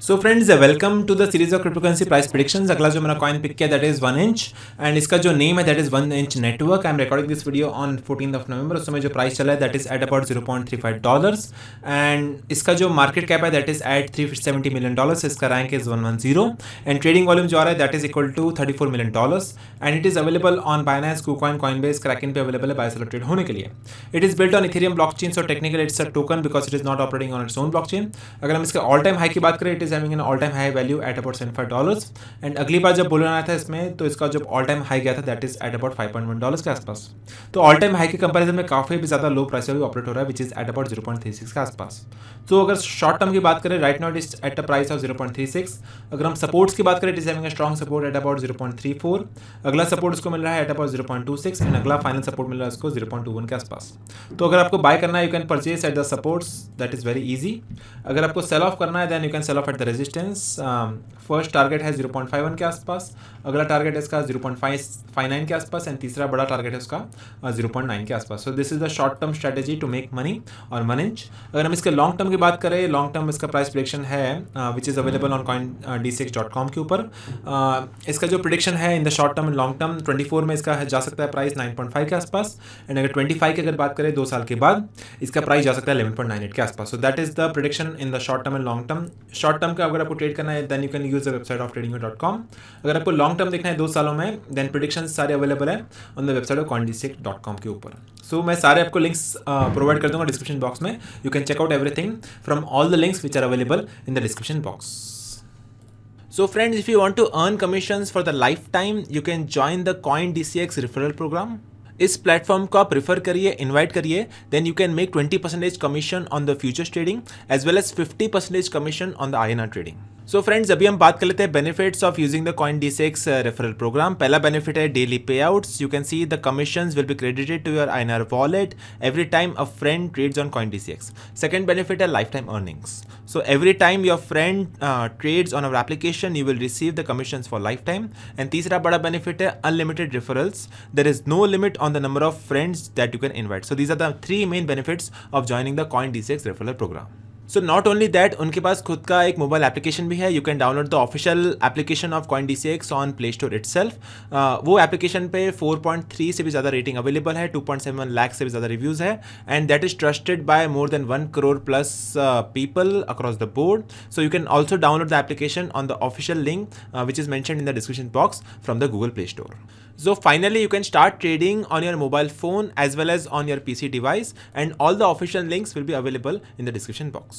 So friends welcome to the series of cryptocurrency price predictions. अगला जो मैंने coin pick किया दैट इज 1 इंच एंड इसका जो नेम है that is 1 inch network. I am recording this video on 14th of November. उस समय जो प्राइस चला है that is at about $0.35 and इसका जो मार्केट कैप है दैट इज एट $370 मिलियन। इसका rank is 110 and trading volume जो आ रहा है that is equal to $34 million and it is available on Binance, KuCoin, Coinbase, Kraken पे अवेलेबल है buy sell trade होने के लिए। It is built on Ethereum blockchain, so technically it's a token because it is not operating on its own blockchain. अगर हम इसके all time high की बात करें it is having an all time high value at about $75 and अगली बार जब बोलना आया था इसमें तो इसका जब ऑल टाइम हाई गया था दैट इज एट अबाउट $5.1 के आसपास। तो ऑल टाइम हाई के कंपैरिजन में काफ़ी भी ज़्यादा लो प्राइस भी ऑपरेट हो रहा है विच इज एट अबाउट 0.36 के आसपास। तो अगर शॉर्ट टर्म की बात करें right now it is at a price of 0.36। अगर हम सपोर्ट्स की बात करें it is having a strong support at about 0.34। अगला सपोर्ट उसको मिल रहा है एट अबाउट 0.26 एंड अगला फाइनल सपोर्ट मिल रहा है उसको 0.21 के आसपास। तो अगर आपको बाय करना है you can purchase at the supports, that is very easy. अगर आपको सेल ऑफ करना है then you can sell off at the resistance. First target है 0.51 के आसपास, अगला टारगेट है इसका 0.59 के आसपास एंड तीसरा बड़ा टारगेट है उसका 0.9 के आसपास। So this is the short term strategy to make money और 1 इंच। अगर हम इसके लॉन्ग टर्म की बात करें, लॉन्ग टर्म इसका प्राइस प्रेडिक्शन है which is available on coindcx.com के ऊपर। इसका जो प्रेडिक्शन है इन the short term and long term 24 में इसका जा सकता है प्राइस 9.5 के आसपास एंड अगर 25 की अगर बात करें 2 साल के बाद इसका प्राइस जा सकता है 11.98 के आसपास। So that is the prediction in the short term and long term. Short term का अगर आपको ट्रेड करना है then you can use the website of trading.com। अगर आपको लॉन्ग टर्म देखना है 2 सालों में देन प्रेडिक्शन सारे अवेलेबल है on the website of coindcx.com के ऊपर। सो मैं सारे आपको लिंक्स प्रोवाइड कर दूंगा डिस्क्रिप्शन बॉक्स में। You can check out everything from all the links which are available in the description box. So friends, if you want to earn commissions for the lifetime, you can join the CoinDCX referral program. इस platform को आप prefer करिए, invite करिए, then you can make 20% commission on the futures trading as well as 50% commission on the INR trading. So friends अभी हम बात कर लेते हैं benefits of using the CoinDCX referral program. पहला बेनिफिट है daily payouts. You can see the commissions will be credited to your INR wallet every time a friend trades on CoinDCX। Second benefit है life time earnings. So every time your friend trades on our application, you will receive the commissions for lifetime. And तीसरा बड़ा benefit है unlimited referrals. There is no limit on the number of friends that you can invite. So these are the 3 main benefits of joining the CoinDCX referral program. So not only that, उनके पास खुद का एक mobile application भी है। You can download the official application of CoinDCX on play store itself. वो application पे 4.3 से भी ज़्यादा रेटिंग अवेलेबल है, 2.7 लाख से भी ज़्यादा रिव्यूज़ है and that is trusted bye more than 1 crore plus people across the board. So you can also download the application on the official link which is mentioned in the description box from the Google Play Store. So finally, you can start trading on your mobile phone as well as on your PC device and all the official links will be available in the description box.